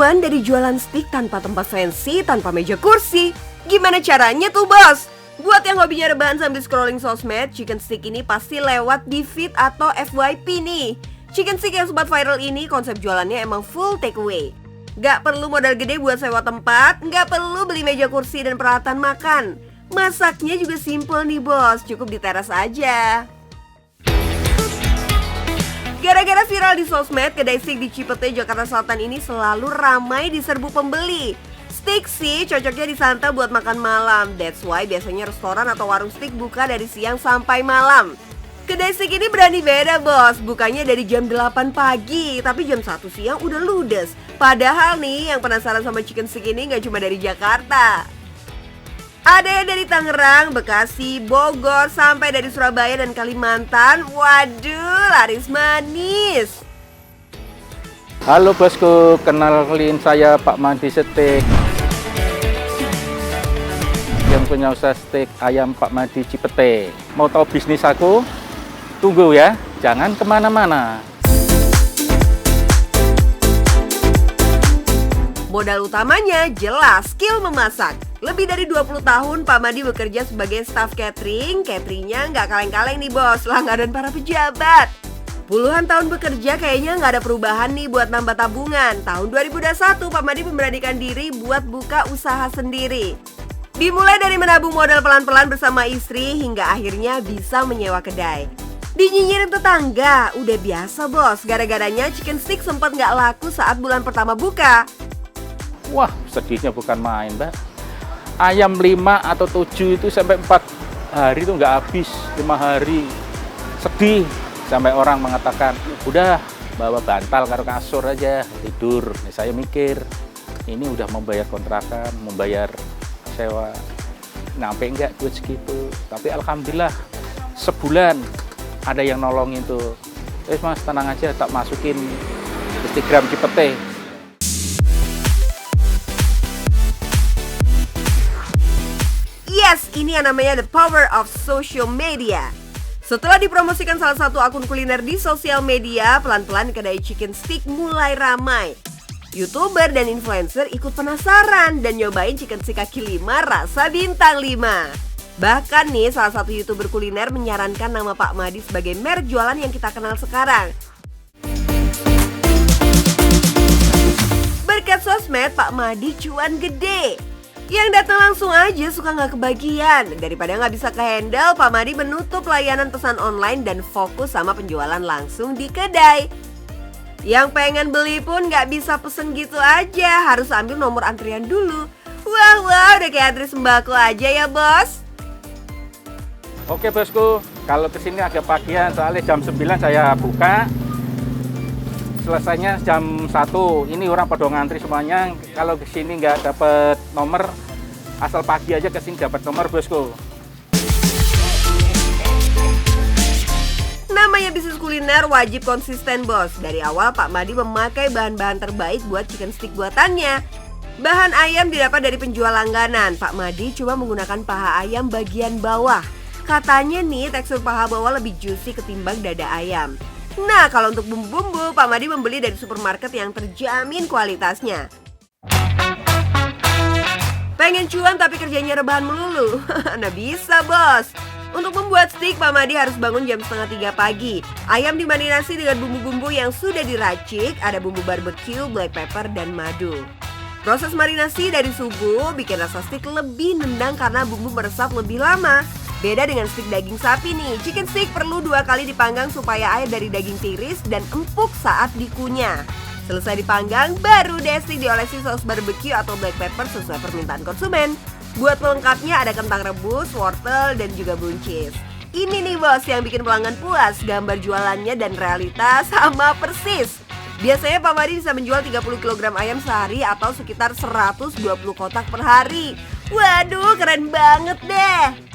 cuan dari jualan stick tanpa tempat fancy, tanpa meja kursi. Gimana caranya tuh bos? Buat yang hobinya rebahan sambil scrolling sosmed, chicken stick ini pasti lewat di feed atau FYP nih. Chicken stick yang sempat viral ini konsep jualannya emang full takeaway. Gak perlu modal gede buat sewa tempat, gak perlu beli meja kursi dan peralatan makan. Masaknya juga simple nih bos, cukup di teras aja. Gara-gara viral di sosmed, kedai stick di Cipete, Jakarta Selatan ini selalu ramai diserbu pembeli. Stick sih cocoknya disantap buat makan malam. That's why biasanya restoran atau warung stick buka dari siang sampai malam. Kedai stick ini berani beda bos, bukanya dari jam 8 pagi, tapi jam 1 siang udah ludes. Padahal nih yang penasaran sama chicken stick ini gak cuma dari Jakarta. Ada yang dari Tangerang, Bekasi, Bogor, sampai dari Surabaya dan Kalimantan. Waduh, laris manis. Halo bosku, kenalin saya Pak Madi Steak, yang punya usaha steak ayam Pak Madi Cipete. Mau tahu bisnis aku? Tunggu ya, jangan kemana-mana. Modal utamanya jelas skill memasak. Lebih dari 20 tahun Pak Madi bekerja sebagai staf catering. Cateringnya nggak kaleng-kaleng nih bos, langganan para pejabat. Puluhan tahun bekerja kayaknya nggak ada perubahan nih buat nambah tabungan. Tahun 2021 Pak Madi memberanikan diri buat buka usaha sendiri. Dimulai dari menabung modal pelan-pelan bersama istri hingga akhirnya bisa menyewa kedai. Dinyinyirin tetangga, udah biasa bos. Gara-garanya chicken stick sempat nggak laku saat bulan pertama buka. Wah, sedihnya bukan main, Mbak. Ayam 5 atau 7 itu sampai 4 hari itu nggak habis, 5 hari. Sedih, sampai orang mengatakan, udah bawa bantal karo kasur aja, tidur. Saya mikir, ini udah membayar kontrakan, membayar sewa, nyampe nggak duit segitu. Tapi alhamdulillah, sebulan ada yang nolongin tuh. Mas, tenang aja, tak masukin Instagram Cipete. Yes, ini yang namanya the power of social media. Setelah dipromosikan salah satu akun kuliner di sosial media, pelan-pelan kedai chicken stick mulai ramai. YouTuber dan influencer ikut penasaran dan nyobain chicken stick kaki 5 rasa bintang 5. Bahkan nih salah satu YouTuber kuliner menyarankan nama Pak Madi sebagai merek jualan yang kita kenal sekarang. Berkat sosmed, Pak Madi cuan gede. Yang datang langsung aja suka nggak kebagian. Daripada nggak bisa ke-handle, Pak Madi menutup layanan pesan online dan fokus sama penjualan langsung di kedai. Yang pengen beli pun nggak bisa pesen gitu aja, harus ambil nomor antrian dulu. Wah, udah kayak antri sembako aja ya bos. Oke bosku, kalau kesini agak pagian, soalnya jam 9 saya buka. Selesainya jam 1, ini orang pada ngantri semuanya. Kalau kesini nggak dapat nomor, asal pagi aja kesini dapat nomor bosku. Namanya bisnis kuliner wajib konsisten bos. Dari awal Pak Madi memakai bahan-bahan terbaik buat chicken stick buatannya. Bahan ayam didapat dari penjual langganan. Pak Madi cuma menggunakan paha ayam bagian bawah. Katanya nih tekstur paha bawah lebih juicy ketimbang dada ayam. Nah, kalau untuk bumbu-bumbu, Pak Madi membeli dari supermarket yang terjamin kualitasnya. Pengen cuan tapi kerjanya rebahan melulu? Nah bisa bos. Untuk membuat stick, Pak Madi harus bangun jam setengah 3 pagi. Ayam dimarinasi dengan bumbu-bumbu yang sudah diracik, ada bumbu barbecue, black pepper, dan madu. Proses marinasi dari subuh bikin rasa stick lebih nendang karena bumbu meresap lebih lama. Beda dengan stick daging sapi nih, chicken stick perlu 2 kali dipanggang supaya air dari daging tiris dan empuk saat dikunyah. Selesai dipanggang, baru deh stick diolesi saus barbecue atau black pepper sesuai permintaan konsumen. Buat pelengkapnya ada kentang rebus, wortel, dan juga buncis. Ini nih bos yang bikin pelanggan puas, gambar jualannya dan realitas sama persis. Biasanya Pak Madi bisa menjual 30 kg ayam sehari atau sekitar 120 kotak per hari. Waduh, keren banget deh!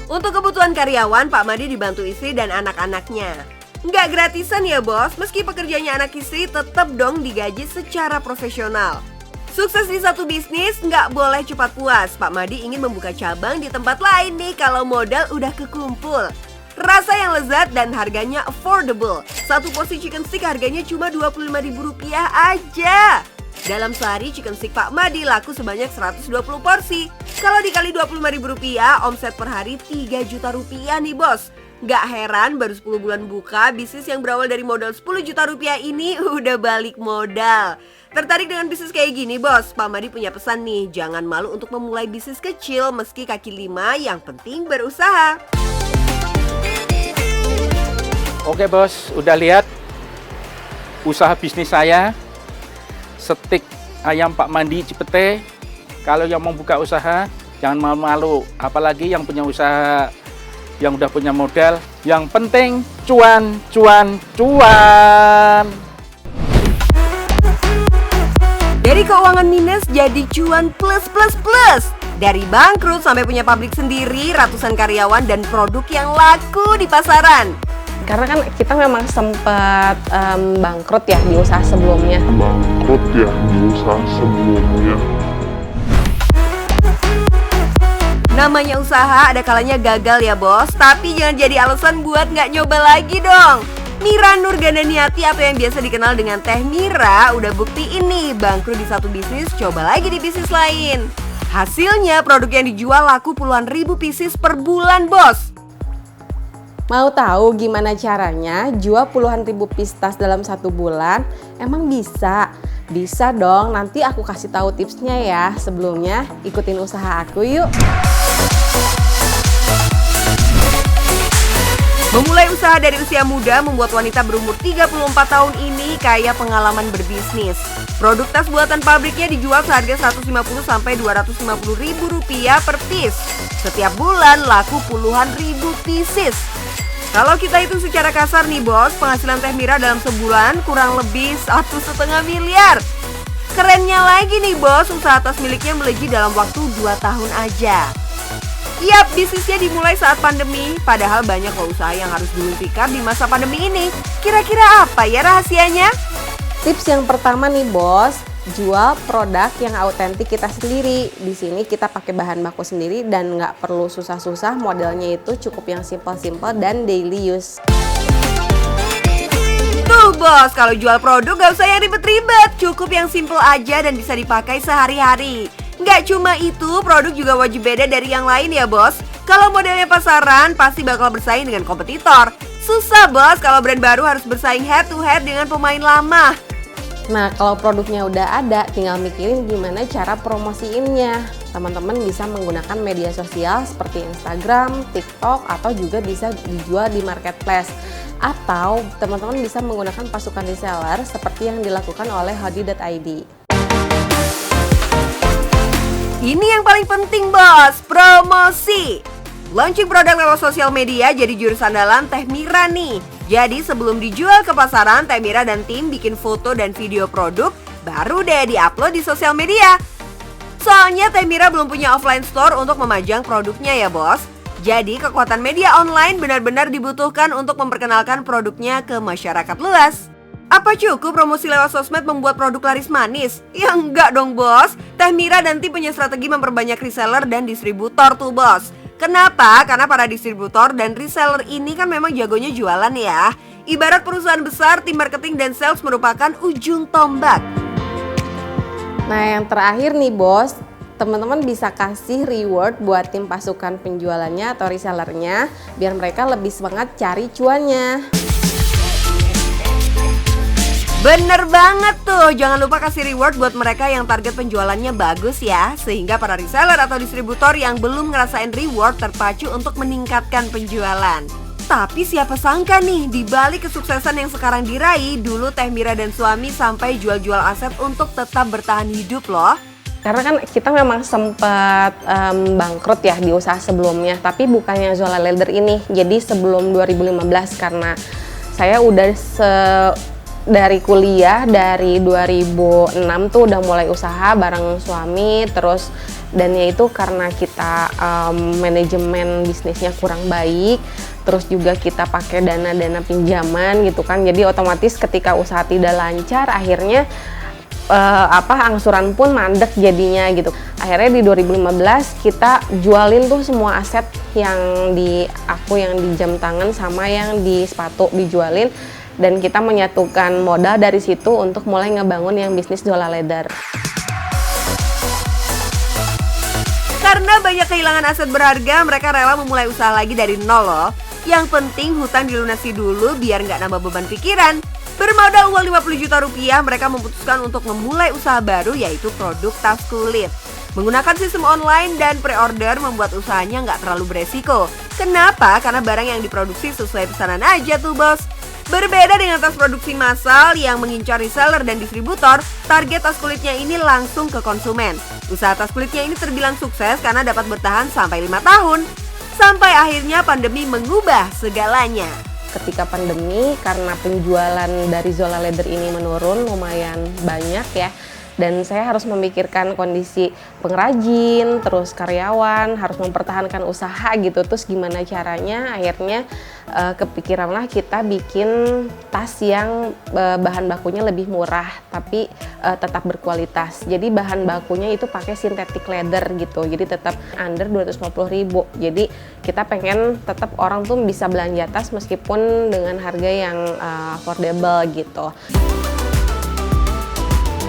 Untuk kebutuhan karyawan, Pak Madi dibantu istri dan anak-anaknya. Nggak gratisan ya bos, meski pekerjaannya anak istri tetap dong digaji secara profesional. Sukses di satu bisnis nggak boleh cepat puas. Pak Madi ingin membuka cabang di tempat lain nih kalau modal udah kekumpul. Rasa yang lezat dan harganya affordable. Satu porsi chicken stick harganya cuma Rp25.000 aja. Dalam sehari, chicken stick Pak Madi laku sebanyak 120 porsi. Kalau dikali Rp25.000, omset per hari Rp3 juta nih bos. Gak heran baru 10 bulan buka, bisnis yang berawal dari modal Rp10 juta ini udah balik modal. Tertarik dengan bisnis kayak gini bos? Pak Madi punya pesan nih, jangan malu untuk memulai bisnis kecil meski kaki lima, yang penting berusaha. Oke bos, udah lihat usaha bisnis saya, stik ayam Pak Madi Cipete. Kalau yang mau buka usaha, jangan malu-malu. Apalagi yang punya usaha, yang udah punya modal. Yang penting cuan, cuan, cuan. Dari keuangan minus jadi cuan plus plus plus. Dari bangkrut sampai punya pabrik sendiri, ratusan karyawan dan produk yang laku di pasaran. Karena kan kita memang sempat bangkrut ya di usaha sebelumnya. Namanya usaha ada kalanya gagal ya bos, tapi jangan jadi alasan buat nggak nyoba lagi dong. Mira Nurgananiati atau yang biasa dikenal dengan Teh Mira udah buktiin nih bangkrut di satu bisnis, coba lagi di bisnis lain. Hasilnya produk yang dijual laku puluhan ribu pieces per bulan bos. Mau tahu gimana caranya jual puluhan ribu piece tas dalam 1 bulan? Emang bisa? Bisa dong, nanti aku kasih tahu tipsnya ya. Sebelumnya ikutin usaha aku yuk. Memulai usaha dari usia muda membuat wanita berumur 34 tahun ini kaya pengalaman berbisnis. Produk tas buatan pabriknya dijual seharga Rp150-250.000 per piece. Setiap bulan laku puluhan ribu pieces. Kalau kita hitung secara kasar nih bos, penghasilan Teh Mira dalam sebulan kurang lebih 1,5 miliar. Kerennya lagi nih bos, usaha tas miliknya melejit dalam waktu 2 tahun aja. Yap, bisnisnya dimulai saat pandemi, padahal banyak loh usaha yang harus gulung tikar di masa pandemi ini. Kira-kira apa ya rahasianya? Tips yang pertama nih bos, jual produk yang autentik kita sendiri. Di sini kita pakai bahan baku sendiri dan nggak perlu susah-susah, modelnya itu cukup yang simple-simple dan daily use. Tuh bos, kalau jual produk gak usah yang ribet-ribet, cukup yang simple aja dan bisa dipakai sehari-hari. Nggak cuma itu, produk juga wajib beda dari yang lain ya bos. Kalau modelnya pasaran, pasti bakal bersaing dengan kompetitor. Susah bos, kalau brand baru harus bersaing head to head dengan pemain lama. Nah, kalau produknya udah ada, tinggal mikirin gimana cara promosiinnya. Teman-teman bisa menggunakan media sosial seperti Instagram, TikTok, atau juga bisa dijual di marketplace. Atau teman-teman bisa menggunakan pasukan reseller seperti yang dilakukan oleh Hodi.id. Ini yang paling penting bos, promosi. Launching produk lewat sosial media jadi jurus andalan Teh Mira nih. Jadi sebelum dijual ke pasaran, Teh Mira dan tim bikin foto dan video produk, baru deh diupload di sosial media. Soalnya Teh Mira belum punya offline store untuk memajang produknya ya bos. Jadi kekuatan media online benar-benar dibutuhkan untuk memperkenalkan produknya ke masyarakat luas. Apa cukup promosi lewat sosmed membuat produk laris manis? Ya enggak dong bos. Teh Mira dan tim punya strategi memperbanyak reseller dan distributor tuh bos. Kenapa? Karena para distributor dan reseller ini kan memang jagonya jualan ya. Ibarat perusahaan besar, tim marketing dan sales merupakan ujung tombak. Nah, yang terakhir nih bos, teman-teman bisa kasih reward buat tim pasukan penjualannya atau resellernya biar mereka lebih semangat cari cuannya. Bener banget tuh, jangan lupa kasih reward buat mereka yang target penjualannya bagus ya. Sehingga para reseller atau distributor yang belum ngerasain reward terpacu untuk meningkatkan penjualan. Tapi siapa sangka nih, di balik kesuksesan yang sekarang diraih, dulu Teh Mira dan suami sampai jual-jual aset untuk tetap bertahan hidup loh. Karena kan kita memang sempat bangkrut ya di usaha sebelumnya, tapi bukan yang Zola Leather ini. Jadi sebelum 2015, karena saya udah dari kuliah, dari 2006 tuh udah mulai usaha bareng suami. Terus dan ya itu karena kita manajemen bisnisnya kurang baik, terus juga kita pakai dana-dana pinjaman gitu kan. Jadi otomatis ketika usaha tidak lancar, akhirnya angsuran pun mandek jadinya gitu. Akhirnya di 2015 kita jualin tuh semua aset yang di jam tangan sama yang di sepatu dijualin, dan kita menyatukan modal dari situ untuk mulai ngebangun yang bisnis Zola Leather. Karena banyak kehilangan aset berharga, mereka rela memulai usaha lagi dari nol loh. Yang penting hutang dilunasi dulu biar nggak nambah beban pikiran. Bermodal uang 50 juta rupiah, mereka memutuskan untuk memulai usaha baru, yaitu produk tas kulit. Menggunakan sistem online dan pre-order membuat usahanya nggak terlalu beresiko. Kenapa? Karena barang yang diproduksi sesuai pesanan aja tuh bos. Berbeda dengan tas produksi massal yang mengincar reseller dan distributor, target tas kulitnya ini langsung ke konsumen. Usaha tas kulitnya ini terbilang sukses karena dapat bertahan sampai 5 tahun. Sampai akhirnya pandemi mengubah segalanya. Ketika pandemi, karena penjualan dari Zola Leather ini menurun lumayan banyak ya, dan saya harus memikirkan kondisi pengrajin, terus karyawan, harus mempertahankan usaha gitu. Terus gimana caranya? Akhirnya kepikiranlah kita bikin tas yang bahan bakunya lebih murah tapi tetap berkualitas. Jadi bahan bakunya itu pakai synthetic leather gitu. Jadi tetap under 250.000. Jadi kita pengen tetap orang tuh bisa belanja tas meskipun dengan harga yang affordable gitu.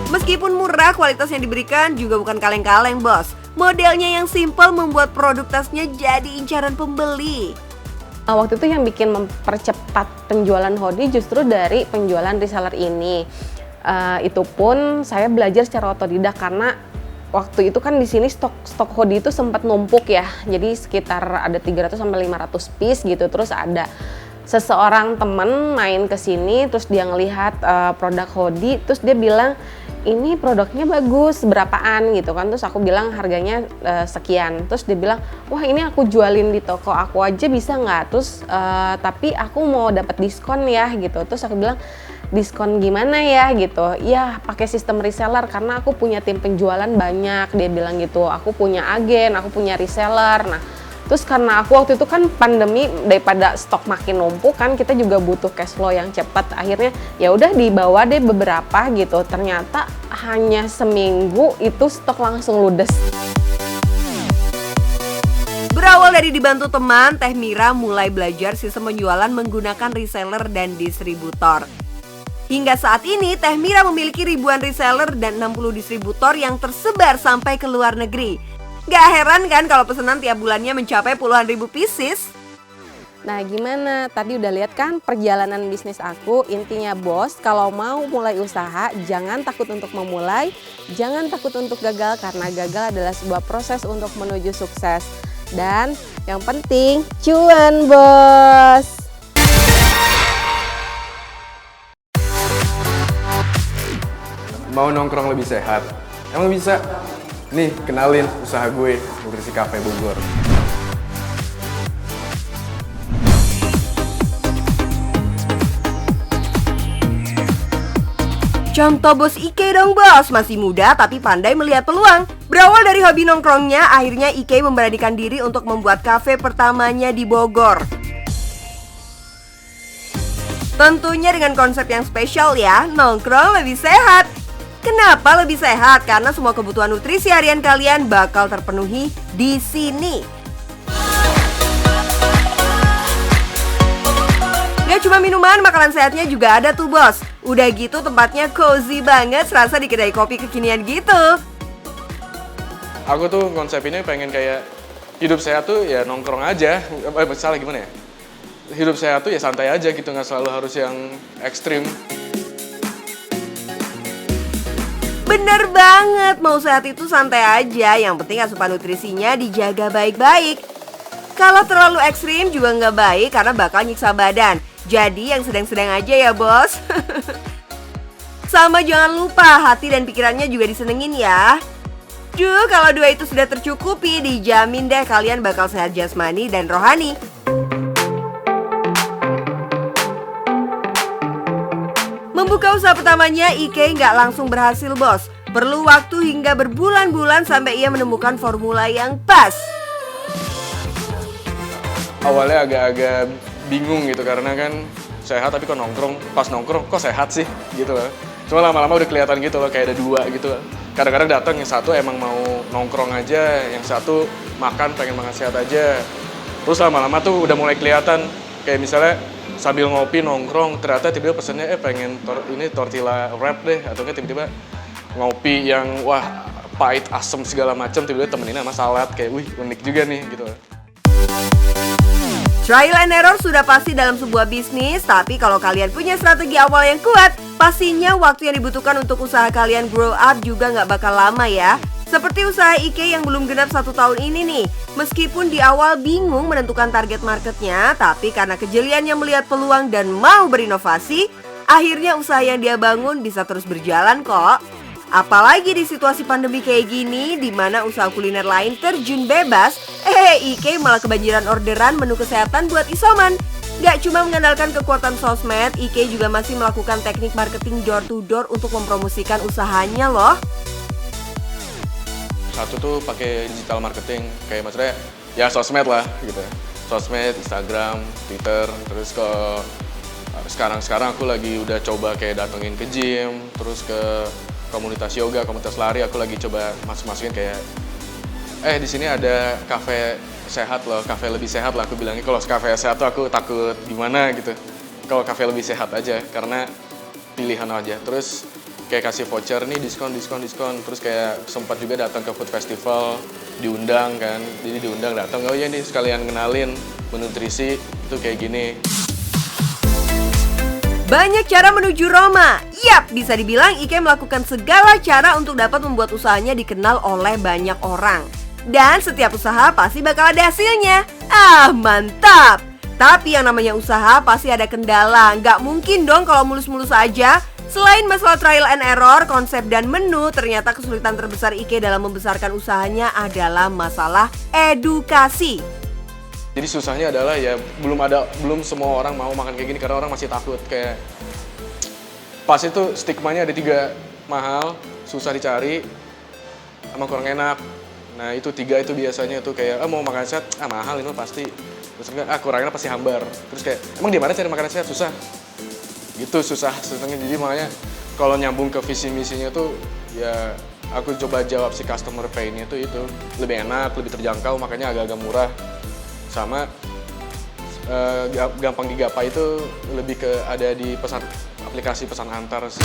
Meskipun murah, kualitas yang diberikan juga bukan kaleng-kaleng bos. Modelnya yang simpel membuat produk tasnya jadi incaran pembeli. Waktu itu yang bikin mempercepat penjualan hoodie justru dari penjualan reseller ini. Itu pun saya belajar secara otodidak karena waktu itu kan di sini stok hoodie itu sempat numpuk ya. Jadi sekitar ada 300 sampai 500 piece gitu. Terus ada seseorang temen main ke sini, terus dia ngelihat produk hoodie, terus dia bilang, ini produknya bagus, berapaan gitu kan. Terus aku bilang harganya sekian. Terus dia bilang, wah ini aku jualin di toko aku aja bisa nggak? Terus tapi aku mau dapat diskon ya gitu. Terus aku bilang, diskon gimana ya gitu? Ya pakai sistem reseller karena aku punya tim penjualan banyak. Dia bilang gitu, aku punya agen, aku punya reseller. Nah terus karena aku waktu itu kan pandemi, daripada stok makin numpuk kan kita juga butuh cash flow yang cepat. Akhirnya ya udah dibawa deh beberapa gitu. Ternyata hanya seminggu itu stok langsung ludes. Berawal dari dibantu teman, Teh Mira mulai belajar sistem penjualan menggunakan reseller dan distributor. Hingga saat ini, Teh Mira memiliki ribuan reseller dan 60 distributor yang tersebar sampai ke luar negeri. Gak heran kan kalau pesanan tiap bulannya mencapai puluhan ribu pieces? Nah gimana? Tadi udah lihat kan perjalanan bisnis aku. Intinya bos, kalau mau mulai usaha jangan takut untuk memulai, jangan takut untuk gagal karena gagal adalah sebuah proses untuk menuju sukses. Dan yang penting cuan bos. Mau nongkrong lebih sehat? Emang bisa? Nih, kenalin usaha gue, Nutrisi Cafe Bogor. Contoh bos Ike dong bos, masih muda tapi pandai melihat peluang. Berawal dari hobi nongkrongnya, akhirnya Ike memberanikan diri untuk membuat kafe pertamanya di Bogor. Tentunya dengan konsep yang spesial ya, nongkrong lebih sehat. Kenapa lebih sehat? Karena semua kebutuhan nutrisi harian kalian bakal terpenuhi di sini. Gak cuma minuman, makanan sehatnya juga ada tuh bos. Udah gitu tempatnya cozy banget, serasa di kedai kopi kekinian gitu. Aku tuh konsep ini pengen kayak hidup sehat tuh ya nongkrong aja. Salah gimana ya? Hidup sehat tuh ya santai aja gitu, nggak selalu harus yang ekstrim. Bener banget, mau sehat itu santai aja, yang penting asupan nutrisinya dijaga baik-baik. Kalau terlalu ekstrim juga nggak baik karena bakal nyiksa badan. Jadi yang sedang-sedang aja ya bos. Sama jangan lupa hati dan pikirannya juga disenengin ya. Duh, kalau dua itu sudah tercukupi, dijamin deh kalian bakal sehat jasmani dan rohani. Membuka usaha pertamanya, Ike nggak langsung berhasil bos. Perlu waktu hingga berbulan-bulan sampai ia menemukan formula yang pas. Awalnya agak-agak bingung gitu karena kan sehat tapi kok nongkrong, pas nongkrong kok sehat sih gitu loh. Cuma lama-lama udah kelihatan gitu loh, kayak ada dua gitu loh. kadang-kadang datang yang satu emang mau nongkrong aja, yang satu pengen makan sehat aja. Terus lama-lama tuh udah mulai kelihatan kayak misalnya sambil ngopi nongkrong ternyata tiba-tiba pesennya pengen tortilla wrap deh, atau enggak tiba-tiba ngopi yang wah pahit asem segala macam tiba-tiba temenin sama salad, kayak wih unik juga nih gitu. Trial and error sudah pasti dalam sebuah bisnis, tapi kalau kalian punya strategi awal yang kuat, pastinya waktu yang dibutuhkan untuk usaha kalian grow up juga nggak bakal lama ya. Seperti usaha IK yang belum genap 1 tahun ini nih. Meskipun di awal bingung menentukan target marketnya, tapi karena kejeliannya melihat peluang dan mau berinovasi, akhirnya usaha yang dia bangun bisa terus berjalan kok. Apalagi di situasi pandemi kayak gini, di mana usaha kuliner lain terjun bebas, IK malah kebanjiran orderan menu kesehatan buat isoman. Gak cuma mengandalkan kekuatan sosmed, IK juga masih melakukan teknik marketing door to door untuk mempromosikan usahanya loh. Satu tuh pakai digital marketing, kayak maksudnya ya sosmed lah gitu. Sosmed, Instagram, Twitter, terus ke sekarang aku lagi udah coba kayak datengin ke gym, terus ke komunitas yoga, komunitas lari, aku lagi coba masukin kayak di sini ada kafe sehat loh, kafe lebih sehat lah aku bilangnya. Kalau kafe sehat tuh aku takut gimana gitu. Kalau kafe lebih sehat aja karena pilihan aja. Terus kayak kasih voucher nih diskon. Terus kayak sempat juga datang ke food festival, diundang kan. Jadi diundang datang, oh iya nih sekalian kenalin menutrisi itu kayak gini. Banyak cara menuju Roma. Yap, bisa dibilang IK melakukan segala cara untuk dapat membuat usahanya dikenal oleh banyak orang. Dan setiap usaha pasti bakal ada hasilnya. Mantap. Tapi yang namanya usaha pasti ada kendala. Nggak mungkin dong kalau mulus-mulus aja. Selain masalah trial and error, konsep dan menu, ternyata kesulitan terbesar IK dalam membesarkan usahanya adalah masalah edukasi. Jadi susahnya adalah ya belum semua orang mau makan kayak gini karena orang masih takut. Kayak pas itu stigmanya ada 3, mahal, susah dicari, sama kurang enak. Nah itu 3 itu biasanya tuh kayak mau makan sehat, mahal ini pasti. Terus kurang enak pasti hambar. Terus kayak emang di mana cari makanan sehat? Susah. Gitu susahnya. Jadi makanya kalau nyambung ke visi misinya tuh ya aku coba jawab si customer pain-nya tuh itu lebih enak, lebih terjangkau, makanya agak-agak murah. Sama gampang digapai itu lebih ke ada di aplikasi pesan antar sih.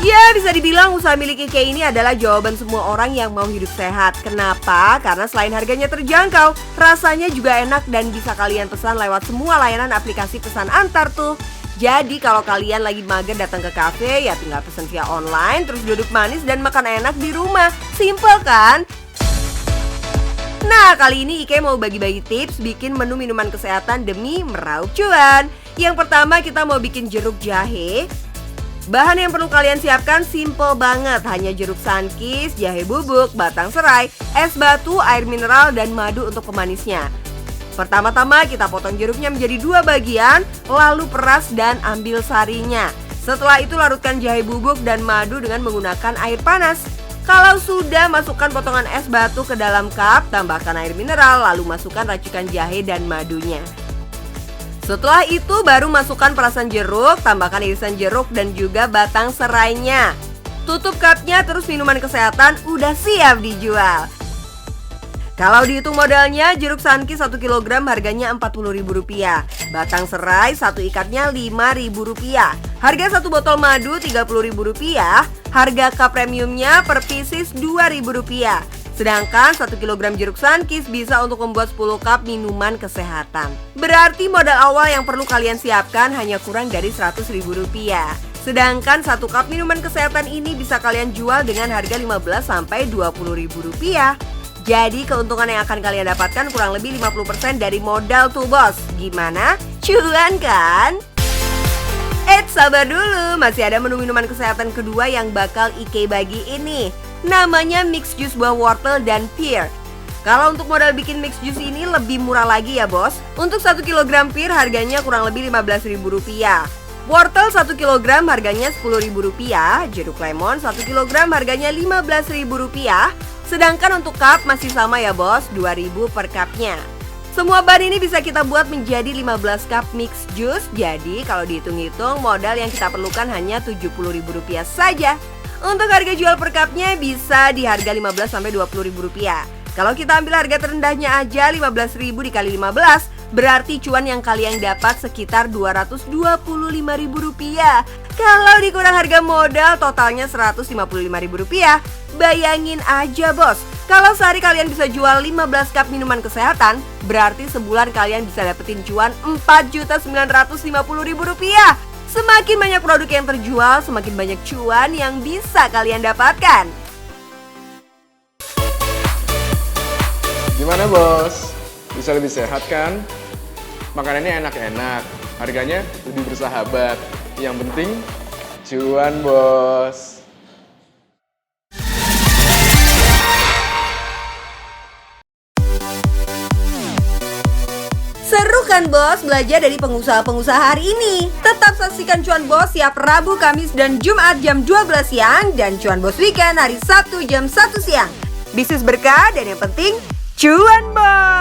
Ya, bisa dibilang usaha milik IK ini adalah jawaban semua orang yang mau hidup sehat. Kenapa? Karena selain harganya terjangkau, rasanya juga enak dan bisa kalian pesan lewat semua layanan aplikasi pesan antar tuh. Jadi kalau kalian lagi mager datang ke kafe, ya tinggal pesan via online, terus duduk manis dan makan enak di rumah. Simple kan? Nah, kali ini IK mau bagi-bagi tips bikin menu minuman kesehatan demi meraup cuan. Yang pertama kita mau bikin jeruk jahe. Bahan yang perlu kalian siapkan simple banget. Hanya jeruk sunkist, jahe bubuk, batang serai, es batu, air mineral, dan madu untuk pemanisnya. Pertama-tama kita potong jeruknya menjadi 2 bagian, lalu peras dan ambil sarinya. Setelah itu larutkan jahe bubuk dan madu dengan menggunakan air panas. Kalau sudah, masukkan potongan es batu ke dalam cup, tambahkan air mineral, lalu masukkan racikan jahe dan madunya. Setelah itu baru masukkan perasan jeruk, tambahkan irisan jeruk dan juga batang serainya. Tutup cupnya, terus minuman kesehatan udah siap dijual. Kalau dihitung modalnya, jeruk sunkist 1 kg harganya Rp40.000. Batang serai 1 ikatnya Rp5.000. Harga 1 botol madu Rp30.000. Harga cup premiumnya per pieces Rp2.000. Sedangkan 1 kg jeruk sunkist bisa untuk membuat 10 cup minuman kesehatan. Berarti modal awal yang perlu kalian siapkan hanya kurang dari Rp100.000. Sedangkan 1 cup minuman kesehatan ini bisa kalian jual dengan harga Rp15.000-Rp20.000. Jadi keuntungan yang akan kalian dapatkan kurang lebih 50% dari modal tuh bos. Gimana? Cuan kan? Sabar dulu, masih ada menu minuman kesehatan kedua yang bakal IK bagi ini. Namanya mix juice buah wortel dan pear. Kalau untuk modal bikin mix juice ini lebih murah lagi ya bos. Untuk 1 kg pear harganya kurang lebih Rp15.000. Wortel 1 kg harganya Rp10.000. Jeruk lemon 1 kg harganya Rp15.000. Sedangkan untuk cup masih sama ya bos, Rp2.000 per cupnya. Semua bahan ini bisa kita buat menjadi 15 cup mix juice. Jadi kalau dihitung-hitung modal yang kita perlukan hanya Rp70.000 saja. Untuk harga jual per cupnya bisa di harga 15 sampai 20 ribu rupiah. Kalau kita ambil harga terendahnya aja 15 ribu dikali 15, berarti cuan yang kalian dapat sekitar 225 ribu rupiah. Kalau dikurang harga modal totalnya 155 ribu rupiah. Bayangin aja bos, kalau sehari kalian bisa jual 15 cup minuman kesehatan, berarti sebulan kalian bisa dapetin cuan 4.950.000 rupiah. Semakin banyak produk yang terjual, semakin banyak cuan yang bisa kalian dapatkan. Gimana bos? Bisa lebih sehat kan? Makanannya enak-enak, harganya lebih bersahabat. Yang penting, cuan bos. Seru kan bos belajar dari pengusaha-pengusaha hari ini? Tetap saksikan Cuan Bos siap Rabu, Kamis, dan Jumat jam 12 siang dan Cuan Bos Weekend hari Sabtu jam 1 siang. Bisnis berkah dan yang penting Cuan Bos!